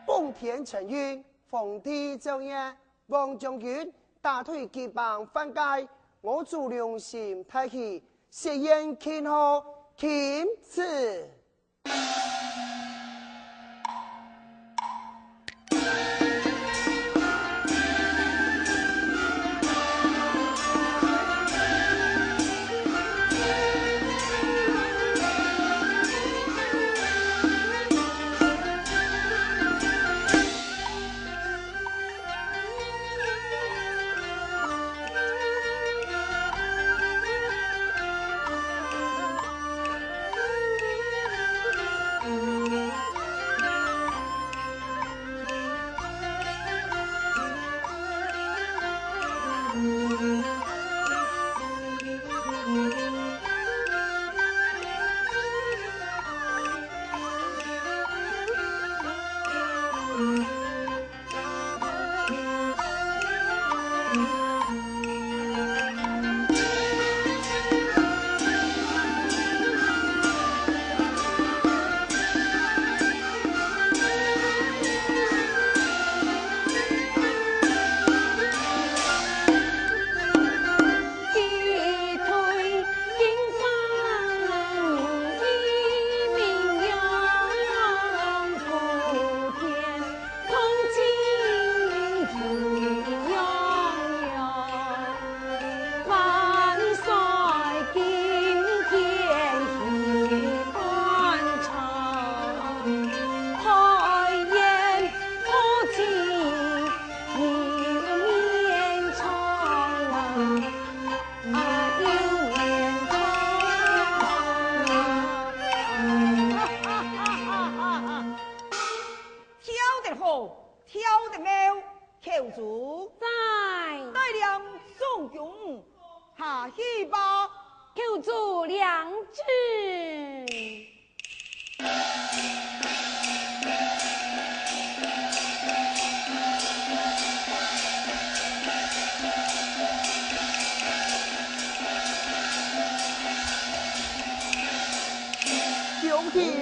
奉天承运，奉帝奏业，王将军大腿结棒翻街，我主良心太喜，谢宴庆贺钦此。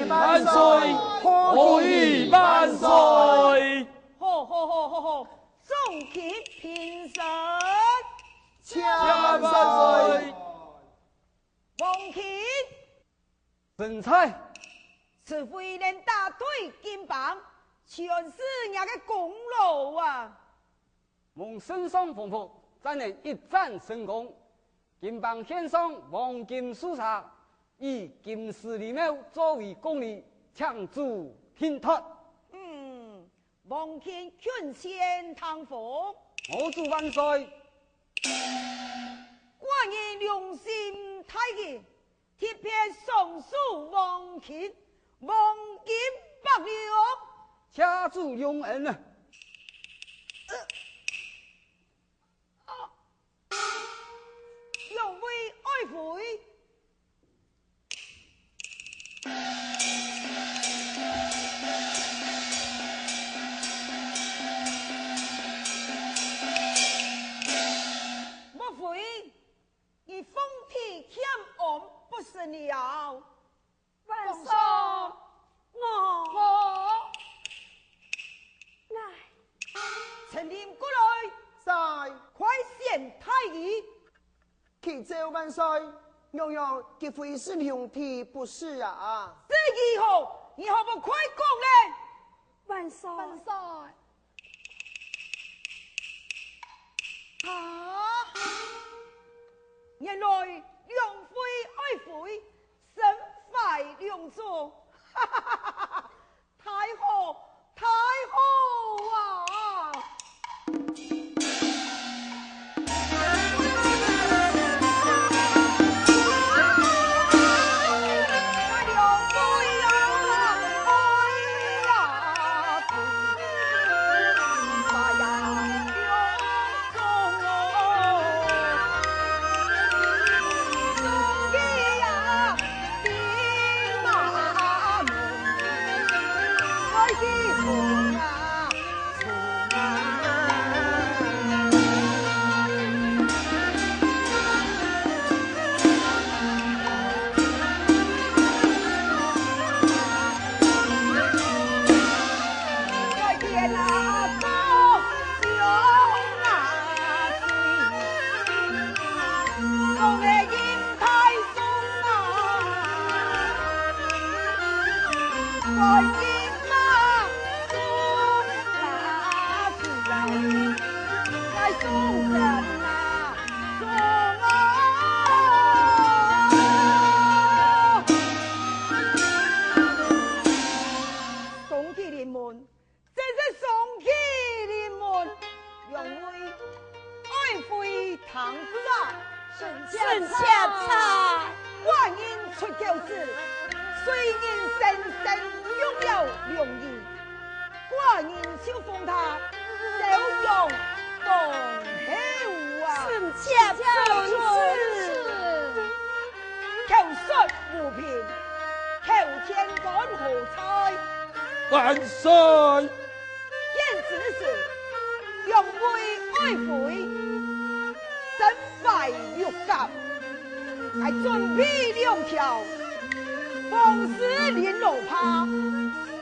万岁！可以万岁！好，送帖平身，万岁！王钦，神采，此非连大腿金棒，全是人的功劳啊！蒙身上丰富，才能一战成功。金棒献上黄金树上。以金丝里面作为公理，抢主听托。王钦劝贤堂风，我主万岁。寡人良心太急，贴片送书王钦，王金百两，家主永恩啊！有为爱妃。莫非你风体欠俺不是了？万岁，我来，陈林过来，在快显太医，启奏万岁，娘娘结非是良体不是啊！这以后你可不快讲嘞？万岁，啊！原来良妃爱妃，身怀良佐，哈哈哈哈哈！太好，太好啊！那良妃呀，哎呀！临门，这是送起临门，让为爱妃堂子啊，圣恰差，万人出轿子，虽然神神拥有良意，寡人小奉他，手用奉后啊，圣恰准口述无凭，口天干何猜？万岁！现此时，用为爱妃，身怀玉甲，还准备两条，奉使连罗帕，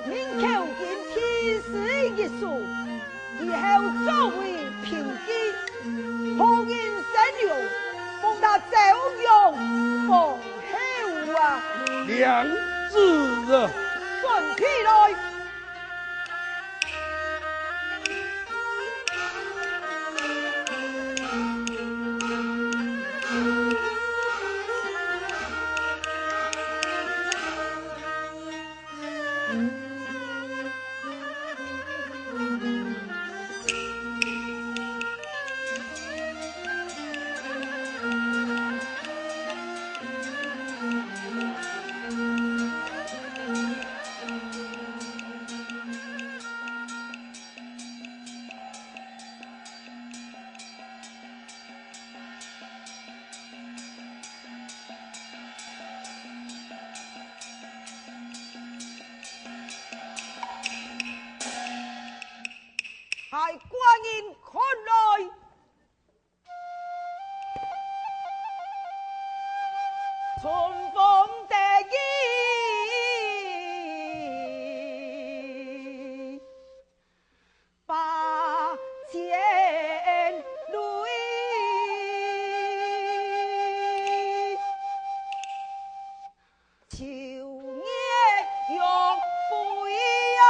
您口见天师一书，以后作为凭据，何人神流，奉他走用奉后啊！良知啊！准起来！还寡人看来，春风得意，把千里，秋夜若飞呀。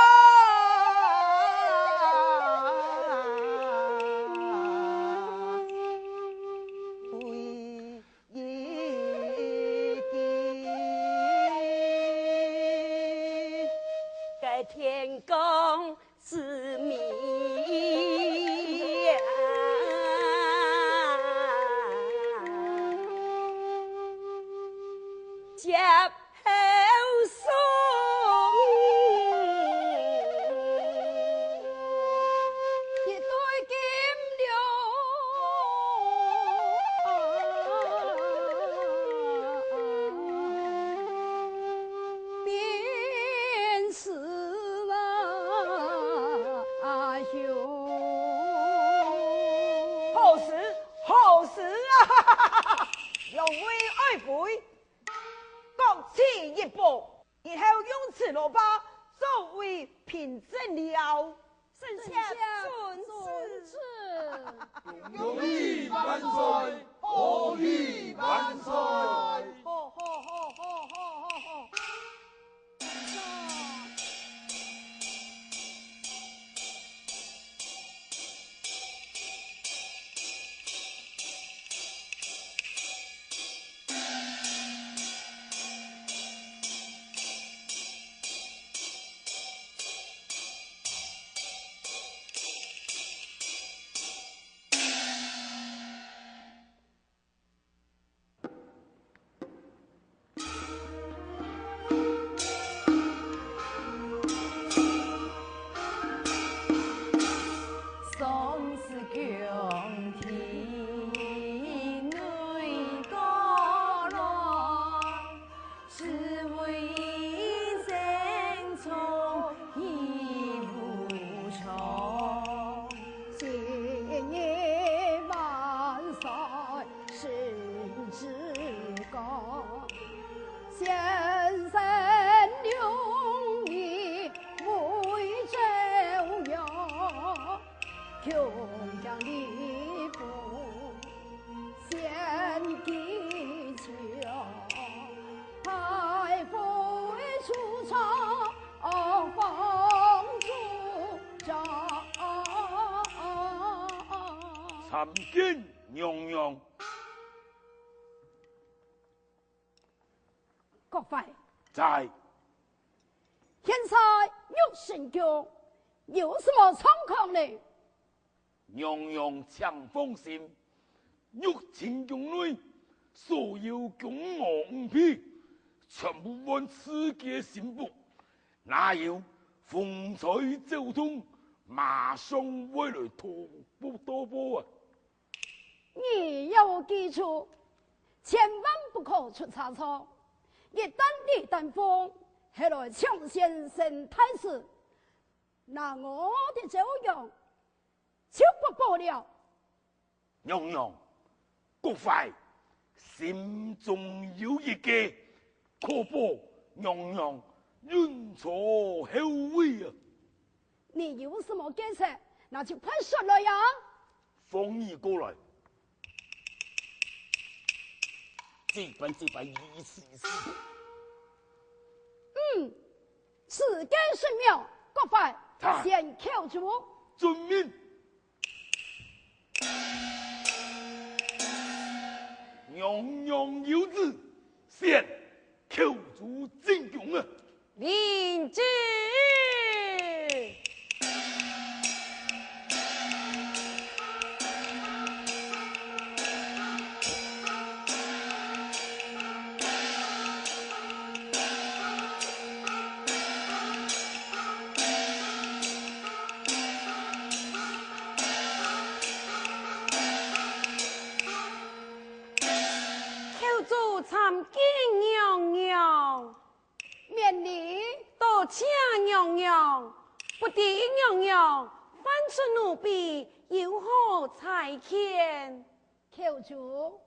天公之谜呀，接后送，一对金牛，便是。好事啊！用为爱妃，各起一步，然后用此罗巴作为凭证了。圣驾遵旨，永义万岁！永义万岁！好。参见娘娘。各位，在现在玉玉神宫，有什么状况呢？娘娘请放心，玉清宫内所有宫娥五婢，全部按此家新妇，哪有风吹走动，马上回来徒步多波啊！你要记住，千万不可出差错。一旦你登风，后来抢先生太子，那我的周阳就不保了。娘娘，国快心中有一计，可保娘娘运错后位啊！你有什么计策，那就快说来呀！放你过来，这般意思。此计甚妙，国快他先扣住。遵命。娘娘有旨，先扣住进宫啊！领旨。参见娘娘，免礼。多谢娘娘，不敌娘娘，翻出奴婢有何才见？扣住，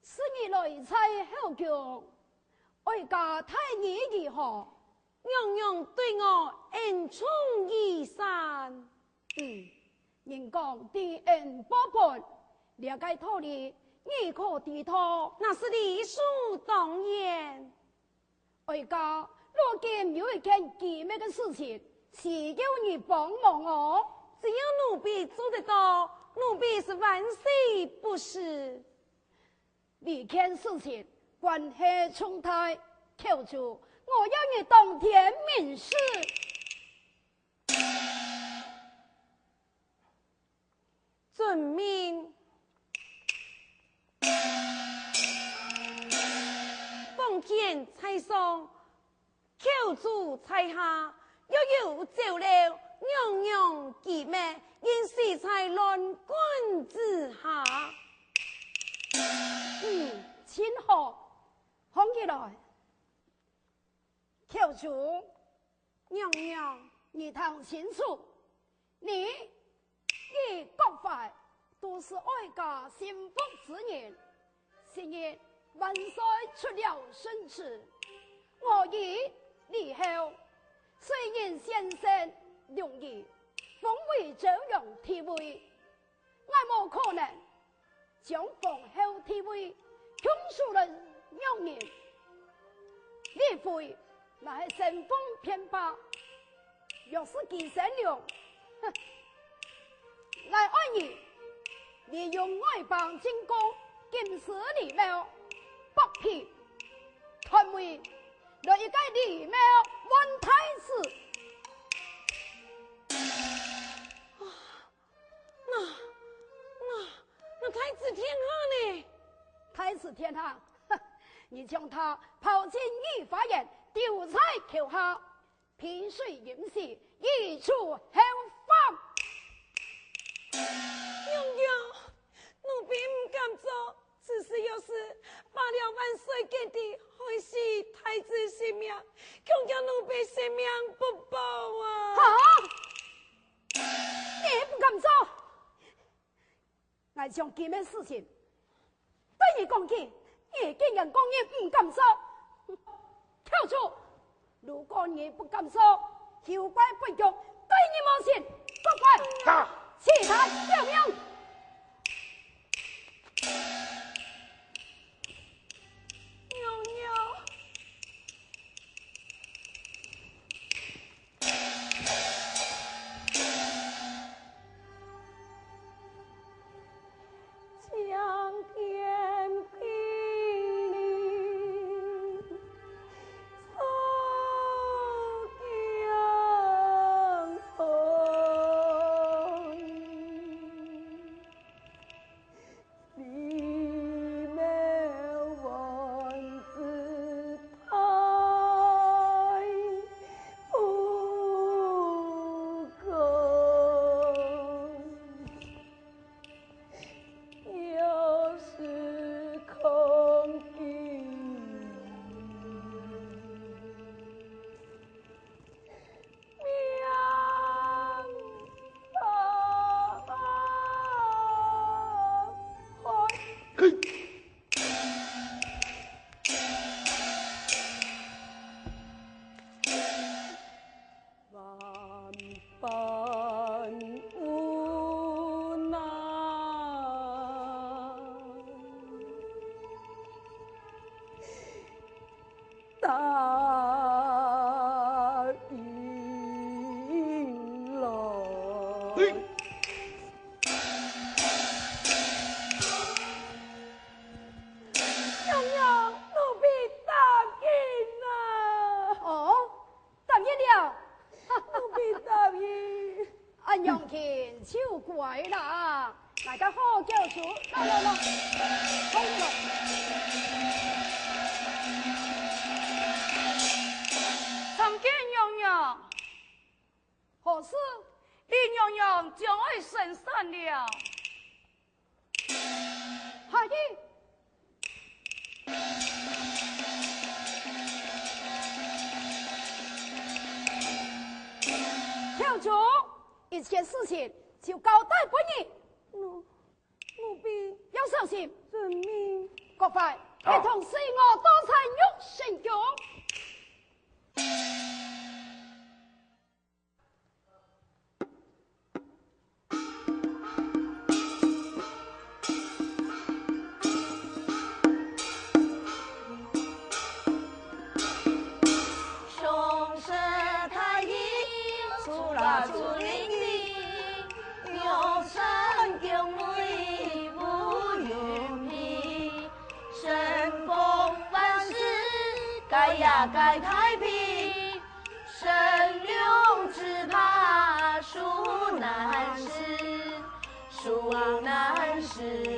是你来猜后宫，哀家太你如何？娘娘对我恩宠一生。人讲知恩报报，了解道理。你可低头，那是理所当然。哀家如今有一件奇妙的事情，需要你帮忙哦。只要奴婢做得到，奴婢是万事不是。这件事情关系重大，扣住，我要你当天明示。遵命。奉见蔡上，口主蔡下，又有奏了娘娘吉命，因是在乱棍之下。请好，放起来。口主，娘娘，你听清楚，你各法都是哀家心腹之人，今日万岁出了圣旨，我以立后，虽然先生容易封为这样地位，我无可能将皇后地位通述了两年，你会乃是神风偏霸，若是其神了，来爱你，利用外邦进攻，金石礼貌，北平团为来一个礼貌万太子。那太子天下呢？太子天下，你将他抛进御花园，丢在口下，萍水饮食，一处后放。娘娘，奴婢不敢做，此事要是罢了万岁给的，害死太子性命，恐叫奴婢性命不保啊！你不敢做，我将这件事情对你讲起，你竟然讲你不敢做，跳出！如果你不敢做，休怪不忠，对你无信，不怪其他小命。娘娘。江天霹雳，扫嘿，万般无奈，答应了。嘿，娘娘，奴婢答应了。哦，答应了。奴婢答应。安阳田就怪啦，大家好叫出，来，好了。参见娘娘，何事？李娘娘将爱生产了。孩子，跳主，一件事情就交代给你，奴婢要小心。遵命。各位，一同使我多参与成功。雄狮太阴，出来出灵灵，有山宫内无云皮，顺风万事该呀该太平，神龙只怕殊难事，殊难事。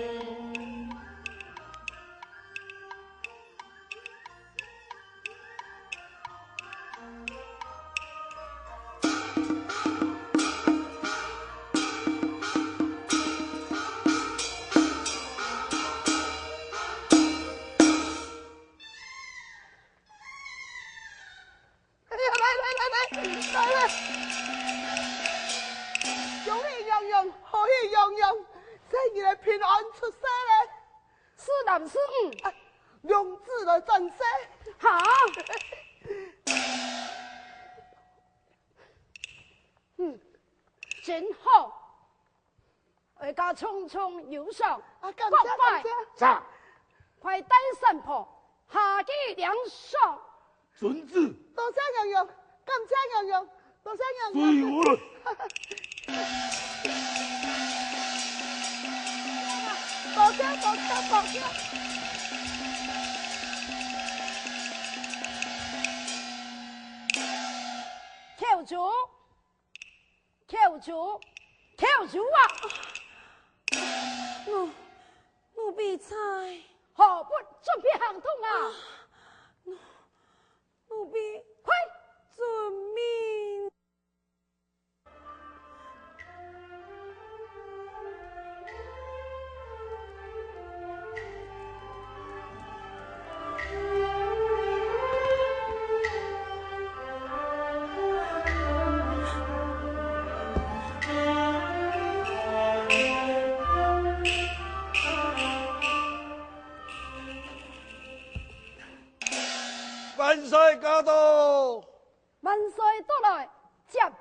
来，恭喜洋洋，贺喜洋洋，这日平安出世嘞！是男是女？良子来赞世。好。真好。我家匆匆有上，感各谢感位谢。上，快带神婆下地两手。遵旨。多谢洋洋，感谢洋洋，多谢洋随洋。我来。多谢。跳主啊！奴婢猜，何不准备行动啊？奴婢快！遵命。万岁驾到！万岁到来，接驾。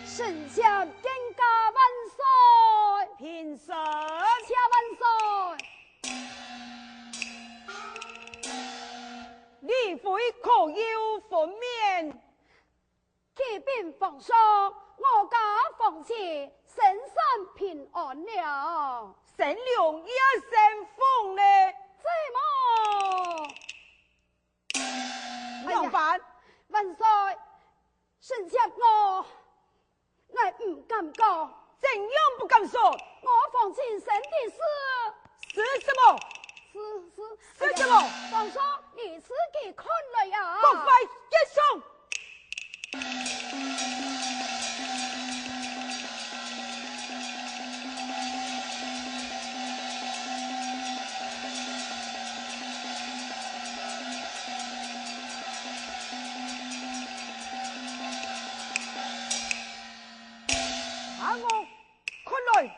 圣驾天驾万岁！平身。驾万岁！李妃可有分面？启禀皇上，我家奉妾身上平安了。神龙也生风呢？这么？杨凡，万岁！圣驾我唔敢讲，怎样不敢说？我奉妾生的事。是什么？是什么？皇上，你自己看来呀。国会结束。我看来。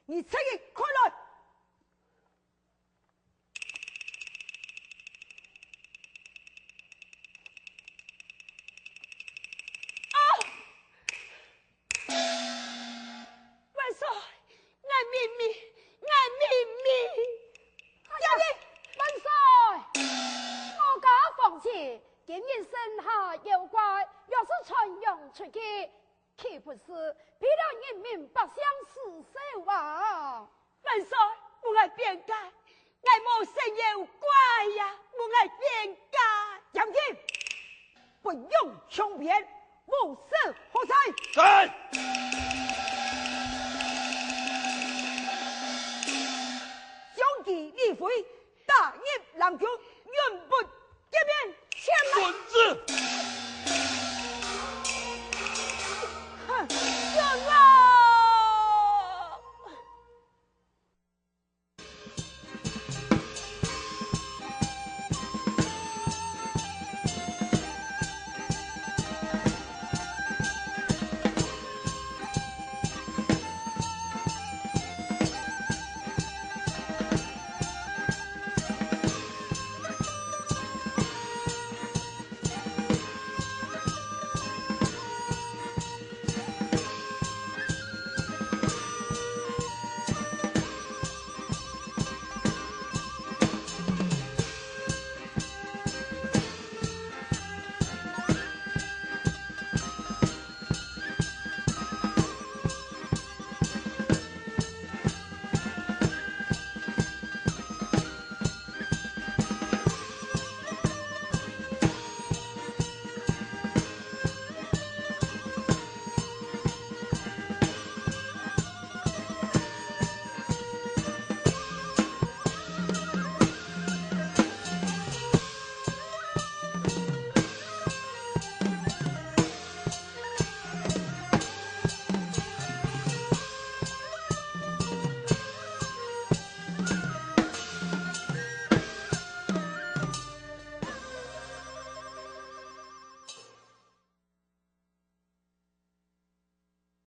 你这个快来！啊！万岁，俺秘密，俺秘密！下去！万岁！我家放弃，今日生下妖怪，要是传扬出去，岂不是逼了人民百姓死守啊？万岁，我爱变改，爱无生妖怪呀，我爱变改。将军，不用雄辩，无事何在？在。将计立非，大业郎君。